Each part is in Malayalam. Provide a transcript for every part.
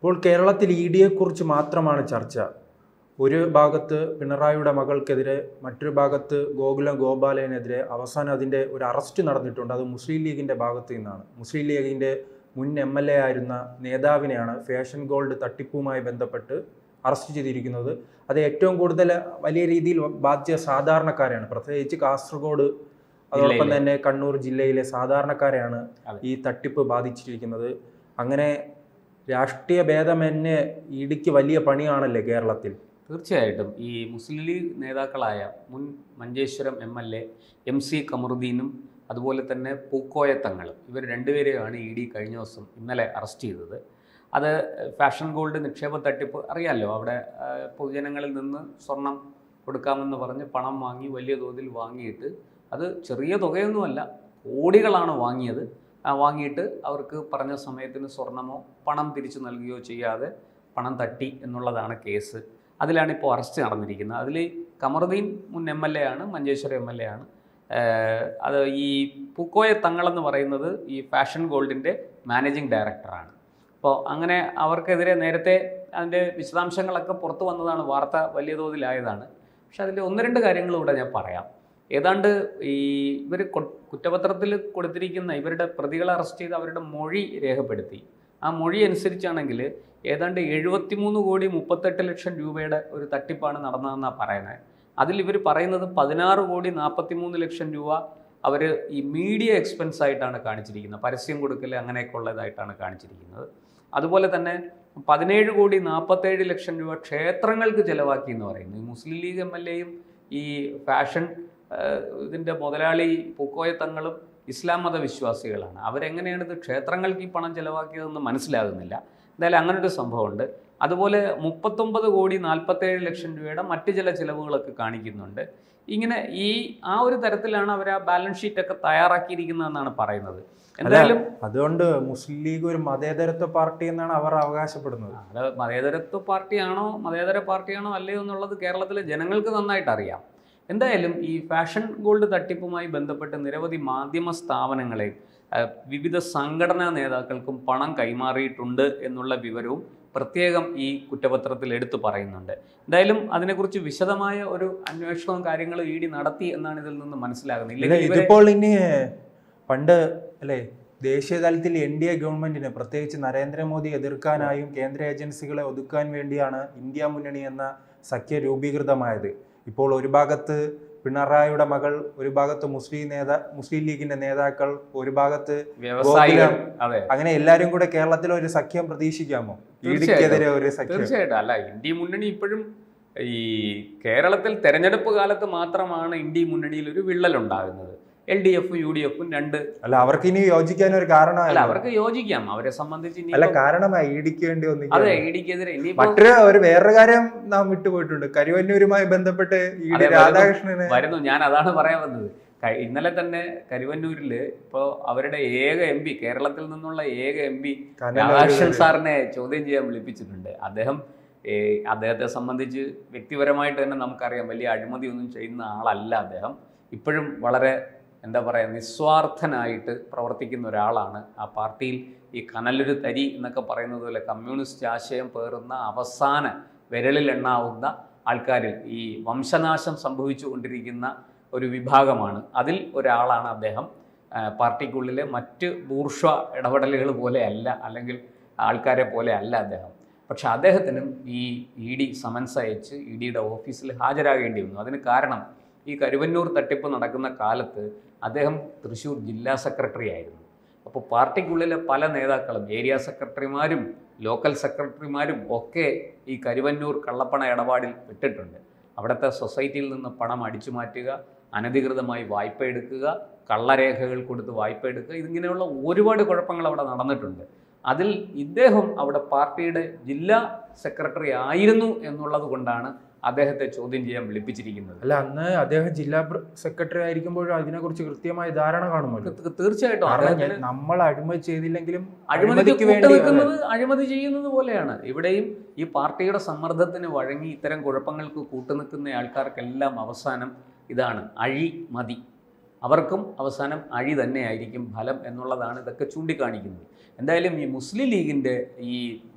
ഇപ്പോൾ കേരളത്തിൽ ഇ ഡിയെക്കുറിച്ച് മാത്രമാണ് ചർച്ച. ഒരു ഭാഗത്ത് പിണറായിയുടെ മകൾക്കെതിരെ, മറ്റൊരു ഭാഗത്ത് ഗോകുലം ഗോപാലനെതിരെ അവസാനം അതിൻ്റെ ഒരു അറസ്റ്റ് നടന്നിട്ടുണ്ട്. അത് മുസ്ലിം ലീഗിൻ്റെ ഭാഗത്ത് നിന്നാണ്. മുസ്ലിം ലീഗിൻ്റെ മുൻ MLA ആയിരുന്ന നേതാവിനെയാണ് ഫാഷൻ ഗോൾഡ് തട്ടിപ്പുമായി ബന്ധപ്പെട്ട് അറസ്റ്റ് ചെയ്തിരിക്കുന്നത്. അത് ഏറ്റവും കൂടുതൽ വലിയ രീതിയിൽ ബാധിച്ച സാധാരണക്കാരെയാണ്, പ്രത്യേകിച്ച് കാസർഗോഡ്, അതോടൊപ്പം തന്നെ കണ്ണൂർ ജില്ലയിലെ സാധാരണക്കാരെയാണ് ഈ തട്ടിപ്പ് ബാധിച്ചിരിക്കുന്നത്. അങ്ങനെ രാഷ്ട്രീയ ഭേദമന്യേ ഇടിക്ക് വലിയ പണിയാണല്ലേ കേരളത്തിൽ. തീർച്ചയായിട്ടും ഈ മുസ്ലിം ലീഗ് നേതാക്കളായ മുൻ മഞ്ചേശ്വരം MLA MC കമറുദ്ദീനും അതുപോലെ തന്നെ പൂക്കോയ തങ്ങളും, ഇവർ രണ്ടുപേരെയാണ് ED കഴിഞ്ഞ ദിവസം ഇന്നലെ അറസ്റ്റ് ചെയ്തത്. അത് ഫാഷൻ ഗോൾഡ് നിക്ഷേപ തട്ടിപ്പ് അറിയാമല്ലോ. അവിടെ പൊതുജനങ്ങളിൽ നിന്ന് സ്വർണം കൊടുക്കാമെന്ന് പറഞ്ഞ് പണം വാങ്ങി വലിയ തോതിൽ വാങ്ങിയിട്ട്, അത് ചെറിയ തുകയൊന്നുമല്ല, കോടികളാണ് വാങ്ങിയത്. വാങ്ങിയിട്ട് അവർക്ക് പറഞ്ഞ സമയത്തിന് സ്വർണമോ പണം തിരിച്ചു നൽകുകയോ ചെയ്യാതെ പണം തട്ടി എന്നുള്ളതാണ് കേസ്. അതിലാണ് ഇപ്പോൾ അറസ്റ്റ് നടന്നിരിക്കുന്നത്. അതിൽ കമറുദ്ദീൻ മുൻ MLA ആണ്, മഞ്ചേശ്വരം MLA ആണ്. അത് ഈ പൂക്കോയ തങ്ങളെന്ന് പറയുന്നത് ഈ ഫാഷൻ ഗോൾഡിൻ്റെ മാനേജിങ് ഡയറക്ടറാണ്. അപ്പോൾ അങ്ങനെ അവർക്കെതിരെ നേരത്തെ അതിൻ്റെ വിശദാംശങ്ങളൊക്കെ പുറത്തു വന്നതാണ്, വാർത്ത വലിയ തോതിലായതാണ്. പക്ഷെ അതിൽ ഒന്ന് രണ്ട് കാര്യങ്ങൾ ഇവിടെ ഞാൻ പറയാം. ഏതാണ്ട് ഈ ഇവർ കുറ്റപത്രത്തിൽ കൊടുത്തിരിക്കുന്ന ഇവരുടെ പ്രതികളെ അറസ്റ്റ് ചെയ്ത് അവരുടെ മൊഴി രേഖപ്പെടുത്തി. ആ മൊഴി അനുസരിച്ചാണെങ്കിൽ ഏതാണ്ട് 73,38,00,000 രൂപയുടെ ഒരു തട്ടിപ്പാണ് നടന്നതെന്നാണ് പറയുന്നത്. അതിൽ ഇവർ പറയുന്നത് 16,43,00,000 രൂപ അവർ ഈ മീഡിയ എക്സ്പെൻസ് ആയിട്ടാണ് കാണിച്ചിരിക്കുന്നത്, പരസ്യം കൊടുക്കൽ അങ്ങനെയൊക്കെ ഉള്ളതായിട്ടാണ് കാണിച്ചിരിക്കുന്നത്. അതുപോലെ തന്നെ 17,47,00,000 രൂപ ക്ഷേത്രങ്ങൾക്ക് ചിലവാക്കി എന്ന് പറയുന്നു. ഈ മുസ്ലിം ലീഗ് MLAയും ഈ ഫാഷൻ ഇതിൻ്റെ മുതലാളി പൂക്കോയ തങ്ങളും ഇസ്ലാം മത വിശ്വാസികളാണ്. അവരെങ്ങനെയാണ് ഇത് ക്ഷേത്രങ്ങൾക്ക് ഈ പണം ചിലവാക്കിയതെന്ന് മനസ്സിലാകുന്നില്ല. എന്തായാലും അങ്ങനൊരു സംഭവമുണ്ട്. അതുപോലെ 39,47,00,000 രൂപയുടെ മറ്റ് ചില ചിലവുകളൊക്കെ കാണിക്കുന്നുണ്ട്. ഇങ്ങനെ ആ ഒരു തരത്തിലാണ് അവർ ആ ബാലൻസ് ഷീറ്റൊക്കെ തയ്യാറാക്കിയിരിക്കുന്നതെന്നാണ് പറയുന്നത്. എന്തായാലും അതുകൊണ്ട് മുസ്ലിം ലീഗ് ഒരു മതേതരത്വ പാർട്ടി എന്നാണ് അവർ അവകാശപ്പെടുന്നത്. അത് മതേതരത്വ പാർട്ടിയാണോ മതേതര പാർട്ടിയാണോ അല്ലയോ എന്നുള്ളത് കേരളത്തിലെ ജനങ്ങൾക്ക് നന്നായിട്ട് അറിയാം. എന്തായാലും ഈ ഫാഷൻ ഗോൾഡ് തട്ടിപ്പുമായി ബന്ധപ്പെട്ട് നിരവധി മാധ്യമ സ്ഥാപനങ്ങളെയും വിവിധ സംഘടനാ നേതാക്കൾക്കും പണം കൈമാറിയിട്ടുണ്ട് എന്നുള്ള വിവരവും പ്രത്യേകം ഈ കുറ്റപത്രത്തിൽ എടുത്തു പറയുന്നുണ്ട്. എന്തായാലും അതിനെക്കുറിച്ച് വിശദമായ ഒരു അന്വേഷണവും കാര്യങ്ങളും ED നടത്തി എന്നാണ് ഇതിൽ നിന്ന് മനസ്സിലാകുന്നത്. ഇതിപ്പോൾ ഇനി പണ്ട് അല്ലേ ദേശീയ തലത്തിൽ NDA ഗവൺമെന്റിന്, പ്രത്യേകിച്ച് നരേന്ദ്രമോദി എതിർക്കാനായും കേന്ദ്ര ഏജൻസികളെ ഒതുക്കാൻ വേണ്ടിയാണ് ഇന്ത്യ മുന്നണി എന്ന സഖ്യ രൂപീകൃതമായത്. ഇപ്പോൾ ഒരു ഭാഗത്ത് പിണറായിയുടെ മകൾ, ഒരു ഭാഗത്ത് മുസ്ലിം ലീഗിന്റെ നേതാക്കൾ, ഒരു ഭാഗത്ത് വ്യവസായികൾ, അങ്ങനെ എല്ലാവരും കൂടെ കേരളത്തിൽ ഒരു സഖ്യം പ്രതീക്ഷിക്കാമോ? EDക്കെതിരെ ഒരു സഖ്യം? തീർച്ചയായിട്ടും. അല്ല, ഇന്ത്യ മുന്നണി ഇപ്പോഴും ഈ കേരളത്തിൽ തെരഞ്ഞെടുപ്പ് കാലത്ത് മാത്രമാണ് ഇന്ത്യ മുന്നണിയിൽ ഒരു വിള്ളലുണ്ടാകുന്നത്. LDFും UDFും രണ്ട്. അല്ല, അവർക്ക് ഇനി യോജിക്കാൻ ഒരു കാരണമല്ല. അവർക്ക് യോജിക്കാം, അവരെ സംബന്ധിച്ച്. അല്ല, കാരണമായി EDക്ക് വേണ്ടി ഒന്നും. അതെ, EDക്കെതിരെ വേറൊരു കാര്യം നാം വിട്ടുപോയിട്ടുണ്ട്. കരുവന്നൂരുമായി ബന്ധപ്പെട്ട് രാധാകൃഷ്ണന് വരുന്നു. ഞാൻ അതാണ് പറയാൻ വന്നത്. ഇന്നലെ തന്നെ കരുവന്നൂരിൽ ഇപ്പോൾ അവരുടെ ഏക MP, കേരളത്തിൽ നിന്നുള്ള ഏക MP രാധാകൃഷ്ണൻ സാറിനെ ചോദ്യം ചെയ്യാൻ വിളിപ്പിച്ചിട്ടുണ്ട്. അദ്ദേഹത്തെ സംബന്ധിച്ച് വ്യക്തിപരമായിട്ട് തന്നെ നമുക്കറിയാം, വലിയ അഴിമതി ഒന്നും ചെയ്യുന്ന ആളല്ല അദ്ദേഹം. ഇപ്പോഴും വളരെ നിസ്വാർത്ഥനായിട്ട് പ്രവർത്തിക്കുന്ന ഒരാളാണ്. ആ പാർട്ടിയിൽ ഈ കനലൊരു തരി എന്നൊക്കെ പറയുന്നത് പോലെ കമ്മ്യൂണിസ്റ്റ് ആശയം പേറുന്ന അവസാന വിരലിലെണ്ണാവുന്ന ആൾക്കാരിൽ ഈ വംശനാശം സംഭവിച്ചു കൊണ്ടിരിക്കുന്ന ഒരു വിഭാഗമാണ്. അതിൽ ഒരാളാണ് അദ്ദേഹം. പാർട്ടിക്കുള്ളിലെ മറ്റ് ബൂർഷ്വ ഇടപെടലുകൾ പോലെ അല്ല, അല്ലെങ്കിൽ ആൾക്കാരെ പോലെ അല്ല അദ്ദേഹം. പക്ഷെ അദ്ദേഹത്തിനും ഈ ED സമൻസ് അയച്ച് EDയുടെ ഓഫീസിൽ ഹാജരാകേണ്ടി വന്നു. അതിന് കാരണം ഈ കരുവന്നൂർ തട്ടിപ്പ് നടക്കുന്ന കാലത്ത് അദ്ദേഹം തൃശ്ശൂർ ജില്ലാ സെക്രട്ടറി ആയിരുന്നു. അപ്പോൾ പാർട്ടിക്കുള്ളിലെ പല നേതാക്കളും, ഏരിയ സെക്രട്ടറിമാരും ലോക്കൽ സെക്രട്ടറിമാരും ഒക്കെ ഈ കരുവന്നൂർ കള്ളപ്പണ ഇടപാടിൽ പെട്ടിട്ടുണ്ട്. അവിടുത്തെ സൊസൈറ്റിയിൽ നിന്ന് പണം അടിച്ചു മാറ്റുക, അനധികൃതമായി വായ്പ എടുക്കുക, കള്ളരേഖകൾ കൊടുത്ത് വായ്പ എടുക്കുക, ഇതിങ്ങനെയുള്ള ഒരുപാട് കുഴപ്പങ്ങൾ അവിടെ നടന്നിട്ടുണ്ട്. അതിൽ ഇദ്ദേഹം അവിടെ പാർട്ടിയുടെ ജില്ലാ സെക്രട്ടറി ആയിരുന്നു എന്നുള്ളത് കൊണ്ടാണ് അദ്ദേഹത്തെ ചോദ്യം ചെയ്യാൻ വിളിപ്പിച്ചിരിക്കുന്നത്. അല്ല, അന്ന് അദ്ദേഹം ജില്ലാ സെക്രട്ടറി ആയിരിക്കുമ്പോഴും അതിനെക്കുറിച്ച് കൃത്യമായ ധാരണ കാണുമല്ലോ. തീർച്ചയായിട്ടും. നമ്മൾ അഴിമതി ചെയ്തില്ലെങ്കിലും അഴിമതി ചെയ്യുന്നത് പോലെയാണ് ഇവിടെയും. ഈ പാർട്ടിയുടെ സമ്മർദ്ദത്തിന് വഴങ്ങി ഇത്തരം കുഴപ്പങ്ങൾക്ക് കൂട്ടുനിൽക്കുന്ന ആൾക്കാർക്കെല്ലാം അവസാനം ഇതാണ് അഴിമതി. അവർക്കും അവസാനം അഴി തന്നെയായിരിക്കും ഫലം എന്നുള്ളതാണ് ഇതൊക്കെ ചൂണ്ടിക്കാണിക്കുന്നത്. എന്തായാലും ഈ മുസ്ലിം ലീഗിൻ്റെ ഈ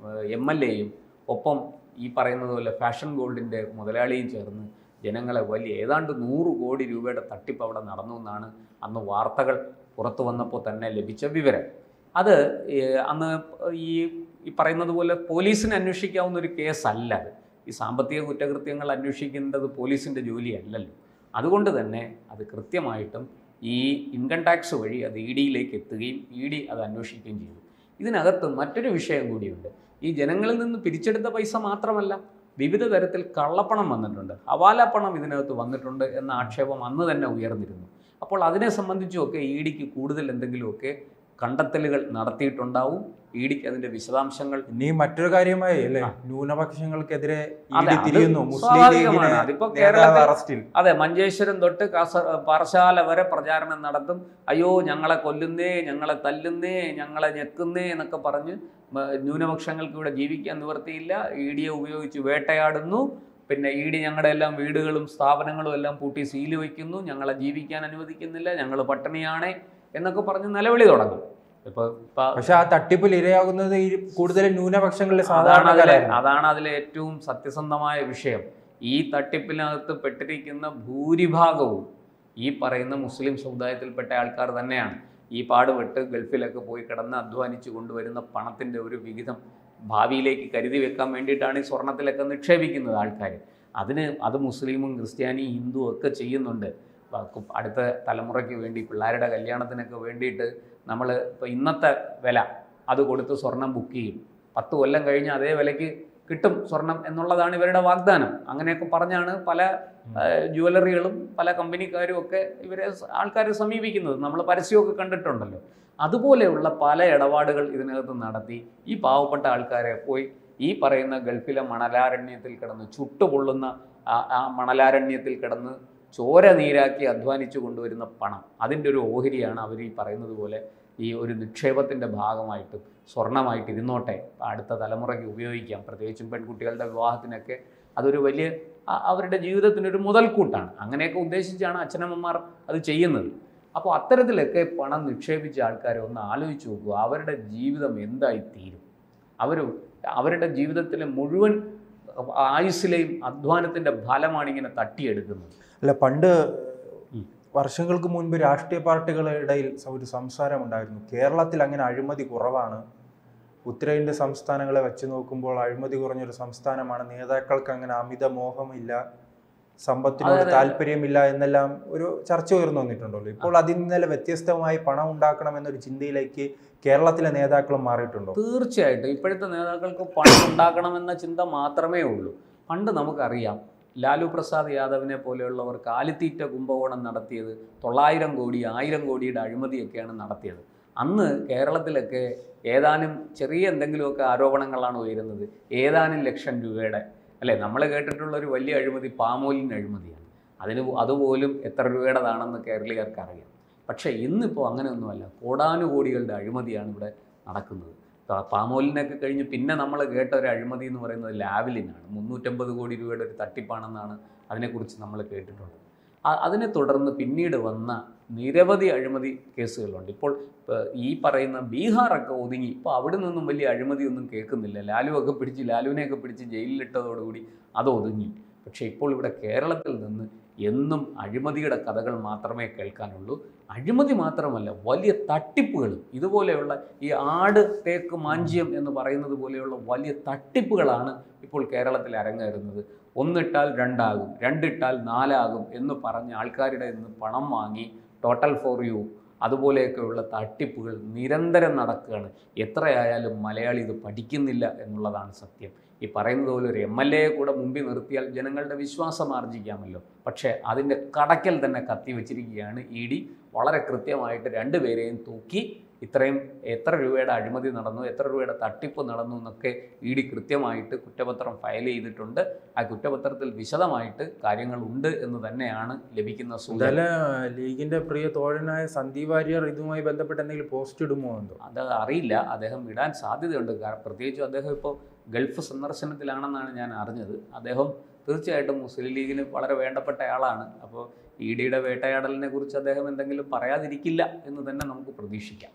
MLA-യും ഒപ്പം ഈ പറയുന്നത് പോലെ ഫാഷൻ ഗോൾഡിൻ്റെ മുതലാളിയും ചേർന്ന് ജനങ്ങളെ വലിയ ഏതാണ്ട് 100 കോടി രൂപയുടെ തട്ടിപ്പ് അവിടെ നടന്നു എന്നാണ് അന്ന് വാർത്തകൾ പുറത്തു വന്നപ്പോൾ തന്നെ ലഭിച്ച വിവരം. അത് അന്ന് ഈ പറയുന്നത് പോലെ പോലീസിന് അന്വേഷിക്കാവുന്ന ഒരു കേസല്ല അത്. ഈ സാമ്പത്തിക കുറ്റകൃത്യങ്ങൾ അന്വേഷിക്കേണ്ടത് പോലീസിൻ്റെ ജോലിയല്ലല്ലോ. അതുകൊണ്ട് തന്നെ അത് കൃത്യമായിട്ടും ഈ ഇൻകം ടാക്സ് വഴി അത് ED-യിലേക്ക് എത്തുകയും ED അത് അന്വേഷിക്കുകയും ചെയ്തു. ഇതിനകത്ത് മറ്റൊരു വിഷയം കൂടിയുണ്ട്. ഈ ജനങ്ങളിൽ നിന്ന് പിരിച്ചെടുത്ത പൈസ മാത്രമല്ല, വിവിധ തരത്തിൽ കള്ളപ്പണം വന്നിട്ടുണ്ട്, ഹവാല പണം ഇതിനകത്ത് വന്നിട്ടുണ്ട് എന്ന ആക്ഷേപം അന്ന് തന്നെ ഉയർന്നിരുന്നു. അപ്പോൾ അതിനെ സംബന്ധിച്ചുമൊക്കെ ED-ക്ക് കൂടുതൽ എന്തെങ്കിലുമൊക്കെ കണ്ടെത്തലുകൾ നടത്തിയിട്ടുണ്ടാവും. ED-ക്ക് അതിന്റെ വിശദാംശങ്ങൾ ഇനി മറ്റൊരു കാര്യമായി അല്ലേ, ന്യൂനപക്ഷങ്ങൾക്കെതിരെ അതെ, തിരിയുന്നു. സ്വാഭാവികമാണ്. അതിപ്പോ കേരളത്തിൽ അറസ്റ്റിൽ അതെ, മഞ്ചേശ്വരം തൊട്ട് പാറശാല വരെ പ്രചാരണം നടത്തും. അയ്യോ ഞങ്ങളെ കൊല്ലുന്നേ, ഞങ്ങളെ തല്ലുന്നേ, ഞങ്ങളെ ഞെക്കുന്നേ എന്നൊക്കെ പറഞ്ഞ് ന്യൂനപക്ഷങ്ങൾക്ക് ഇവിടെ ജീവിക്കാൻ നിവർത്തിയില്ല, ED-യെ ഉപയോഗിച്ച് വേട്ടയാടുന്നു, പിന്നെ ED ഞങ്ങളുടെ എല്ലാം വീടുകളും സ്ഥാപനങ്ങളും എല്ലാം പൂട്ടി സീല് വയ്ക്കുന്നു, ഞങ്ങളെ ജീവിക്കാൻ അനുവദിക്കുന്നില്ല, ഞങ്ങൾ പട്ടിണിയാണേ എന്നൊക്കെ പറഞ്ഞ് നിലവിളി തുടങ്ങും. പക്ഷെ ആ തട്ടിപ്പിൽ ഇരയാകുന്നത് കൂടുതൽ ന്യൂനപക്ഷങ്ങളിലെ അതാണ് അതിലെ ഏറ്റവും സത്യസന്ധമായ വിഷയം. ഈ തട്ടിപ്പിനകത്ത് പെട്ടിരിക്കുന്ന ഭൂരിഭാഗവും ഈ പറയുന്ന മുസ്ലിം സമുദായത്തിൽപ്പെട്ട ആൾക്കാർ തന്നെയാണ്. ഈ പാടുപെട്ട് ഗൾഫിലൊക്കെ പോയി കിടന്ന് അധ്വാനിച്ച് കൊണ്ടുവരുന്ന പണത്തിൻ്റെ ഒരു വിഹിതം ഭാവിയിലേക്ക് കരുതി വെക്കാൻ വേണ്ടിയിട്ടാണ് ഈ സ്വർണത്തിലൊക്കെ നിക്ഷേപിക്കുന്നത് ആൾക്കാർ. അത് മുസ്ലിമും ക്രിസ്ത്യാനിയും ഹിന്ദുവും ഒക്കെ ചെയ്യുന്നുണ്ട്. അടുത്ത തലമുറയ്ക്ക് വേണ്ടി, പിള്ളേരുടെ കല്യാണത്തിനൊക്കെ വേണ്ടിയിട്ട് നമ്മൾ ഇപ്പോൾ ഇന്നത്തെ വില അത് കൊടുത്ത് സ്വർണം ബുക്ക് ചെയ്യും. 10 കൊല്ലം കഴിഞ്ഞ് അതേ വിലയ്ക്ക് കിട്ടും സ്വർണം എന്നുള്ളതാണ് ഇവരുടെ വാഗ്ദാനം. അങ്ങനെയൊക്കെ പറഞ്ഞാണ് പല ജുവലറികളും പല കമ്പനിക്കാരും ഒക്കെ ഇവരെ ആൾക്കാർ സമീപിക്കുന്നത്. നമ്മൾ പരസ്യമൊക്കെ കണ്ടിട്ടുണ്ടല്ലോ. അതുപോലെയുള്ള പല ഇടപാടുകൾ ഇതിനകത്ത് നടത്തി ഈ പാവപ്പെട്ട ആൾക്കാരെ പോയി ഈ പറയുന്ന ഗൾഫിലെ മണലാരണ്യത്തിൽ കിടന്ന് ചുട്ടുപൊള്ളുന്ന ആ മണലാരണ്യത്തിൽ കിടന്ന് ചോര നീരാക്കി അധ്വാനിച്ചു കൊണ്ടുവരുന്ന പണം, അതിൻ്റെ ഒരു ഓഹരിയാണ് അവർ ഈ പറയുന്നത് പോലെ ഈ ഒരു നിക്ഷേപത്തിൻ്റെ ഭാഗമായിട്ട് സ്വർണമായിട്ട് ഇരുന്നോട്ടെ, അടുത്ത തലമുറയ്ക്ക് ഉപയോഗിക്കാം. പ്രത്യേകിച്ചും പെൺകുട്ടികളുടെ വിവാഹത്തിനൊക്കെ അതൊരു വലിയ അവരുടെ ജീവിതത്തിനൊരു മുതൽക്കൂട്ടാണ്. അങ്ങനെയൊക്കെ ഉദ്ദേശിച്ചാണ് അച്ഛനമ്മമാർ അത് ചെയ്യുന്നത്. അപ്പോൾ അത്തരത്തിലൊക്കെ പണം നിക്ഷേപിച്ച ആൾക്കാരെ ഒന്ന് ആലോചിച്ച് നോക്കുക, അവരുടെ ജീവിതം എന്തായി തീരും? അവരുടെ ജീവിതത്തിലെ മുഴുവൻ ആയുസ്സിലെയും അധ്വാനത്തിൻ്റെ ഫലമാണ് ഇങ്ങനെ തട്ടിയെടുക്കുന്നത്. അല്ല, പണ്ട് വർഷങ്ങൾക്ക് മുൻപ് രാഷ്ട്രീയ പാർട്ടികളുടെ ഇടയിൽ ഒരു സംസാരം ഉണ്ടായിരുന്നു, കേരളത്തിൽ അങ്ങനെ അഴിമതി കുറവാണ്, ഉത്തരേന്ത്യ സംസ്ഥാനങ്ങളെ വെച്ച് നോക്കുമ്പോൾ അഴിമതി കുറഞ്ഞൊരു സംസ്ഥാനമാണ്, നേതാക്കൾക്ക് അങ്ങനെ അമിത മോഹമില്ല, സമ്പത്തിനോട് താല്പര്യമില്ല എന്നെല്ലാം ഒരു ചർച്ച ഉയർന്നു വന്നിട്ടുണ്ടല്ലോ. ഇപ്പോൾ അതിൽ നിന്നല്ല വ്യത്യസ്തമായി പണം ഉണ്ടാക്കണം എന്നൊരു ചിന്തയിലേക്ക് കേരളത്തിലെ നേതാക്കളും മാറിയിട്ടുണ്ടോ? തീർച്ചയായിട്ടും ഇപ്പോഴത്തെ നേതാക്കൾക്ക് പണം ഉണ്ടാക്കണമെന്ന ചിന്ത മാത്രമേ ഉള്ളൂ. പണ്ട് നമുക്കറിയാം, ലാലു പ്രസാദ് യാദവിനെ പോലെയുള്ളവർ കാലിത്തീറ്റ കുംഭകോണം നടത്തിയത് 900 കോടി 1000 കോടിയുടെ അഴിമതിയൊക്കെയാണ് നടത്തിയത്. അന്ന് കേരളത്തിലൊക്കെ ഏതാനും ചെറിയ എന്തെങ്കിലുമൊക്കെ ആരോപണങ്ങളാണ് ഉയരുന്നത്, ഏതാനും ലക്ഷം രൂപയുടെ അല്ലേ. നമ്മൾ കേട്ടിട്ടുള്ളൊരു വലിയ അഴിമതി പാമോലിൻ അഴിമതിയാണ്. അതുപോലും എത്ര രൂപയുടേതാണെന്ന് കേരളീയർക്ക് അറിയാം. പക്ഷേ ഇന്നിപ്പോൾ അങ്ങനെയൊന്നുമല്ല, കോടാനുകോടികളുടെ അഴിമതിയാണ് ഇവിടെ നടക്കുന്നത്. പാമോലിനൊക്കെ കഴിഞ്ഞ് പിന്നെ നമ്മൾ കേട്ട ഒരു അഴിമതി എന്ന് പറയുന്നത് ലാവ്ലിനാണ്. 350 കോടി രൂപയുടെ ഒരു തട്ടിപ്പാണെന്നാണ് അതിനെക്കുറിച്ച് നമ്മൾ കേട്ടിട്ടുള്ളത്. അതിനെ തുടർന്ന് പിന്നീട് വന്ന നിരവധി അഴിമതി കേസുകളുണ്ട്. ഇപ്പോൾ ഈ പറയുന്ന ബീഹാറൊക്കെ ഒതുങ്ങി, ഇപ്പോൾ അവിടെ നിന്നും വലിയ അഴിമതിയൊന്നും കേൾക്കുന്നില്ല. ലാലുവിനെയൊക്കെ പിടിച്ച് ജയിലിലിട്ടതോടുകൂടി അത് ഒതുങ്ങി. പക്ഷേ ഇപ്പോൾ ഇവിടെ കേരളത്തിൽ നിന്ന് എന്നും അഴിമതിയുടെ കഥകൾ മാത്രമേ കേൾക്കാനുള്ളൂ. അഴിമതി മാത്രമല്ല, വലിയ തട്ടിപ്പുകളും ഇതുപോലെയുള്ള ഈ ആട് തേക്ക് മാഞ്ചിയം എന്ന് പറയുന്നത് പോലെയുള്ള വലിയ തട്ടിപ്പുകളാണ് ഇപ്പോൾ കേരളത്തിൽ അരങ്ങേറുന്നത്. 1 ഇട്ടാൽ 2 ആകും, 2 ഇട്ടാൽ 4 ആകും എന്ന് പറഞ്ഞ് ആൾക്കാരുടെ നിന്ന് പണം വാങ്ങി ടോട്ടൽ ഫോർ യു അതുപോലെയൊക്കെയുള്ള തട്ടിപ്പുകൾ നിരന്തരം നടക്കുകയാണ്. എത്രയായാലും മലയാളി ഇത് പഠിക്കുന്നില്ല എന്നുള്ളതാണ് സത്യം. ഈ പറയുന്നത് പോലെ ഒരു MLA കൂടെ മുമ്പിൽ നിർത്തിയാൽ ജനങ്ങളുടെ വിശ്വാസം ആർജിക്കാമല്ലോ. പക്ഷേ അതിൻ്റെ കടക്കൽ തന്നെ കത്തി വെച്ചിരിക്കുകയാണ് ED. വളരെ കൃത്യമായിട്ട് 2 പേരെയും തൂക്കി എത്ര രൂപയുടെ അഴിമതി നടന്നു, എത്ര രൂപയുടെ തട്ടിപ്പ് നടന്നു എന്നൊക്കെ ED കൃത്യമായിട്ട് കുറ്റപത്രം ഫയൽ ചെയ്തിട്ടുണ്ട്. ആ കുറ്റപത്രത്തിൽ വിശദമായിട്ട് കാര്യങ്ങളുണ്ട് എന്ന് തന്നെയാണ് ലഭിക്കുന്ന സൂചന. ലീഗിന്റെ പ്രിയ തോഴനായ സന്ദീപ് വാര്യർ ഇതുമായി ബന്ധപ്പെട്ട് എന്തെങ്കിലും പോസ്റ്റ് ഇടുമോ എന്തോ? അത് അറിയില്ല, അദ്ദേഹം ഇടാൻ സാധ്യതയുണ്ട്. പ്രത്യേകിച്ചും അദ്ദേഹം ഇപ്പോൾ ഗൾഫ് സന്ദർശനത്തിലാണെന്നാണ് ഞാൻ അറിഞ്ഞത്. അദ്ദേഹം തീർച്ചയായിട്ടും മുസ്ലിം ലീഗിന് വളരെ വേണ്ടപ്പെട്ട ആളാണ്. അപ്പോൾ EDയുടെ വേട്ടയാടലിനെ കുറിച്ച് അദ്ദേഹം എന്തെങ്കിലും പറയാതിരിക്കില്ല എന്ന് തന്നെ നമുക്ക് പ്രതീക്ഷിക്കാം.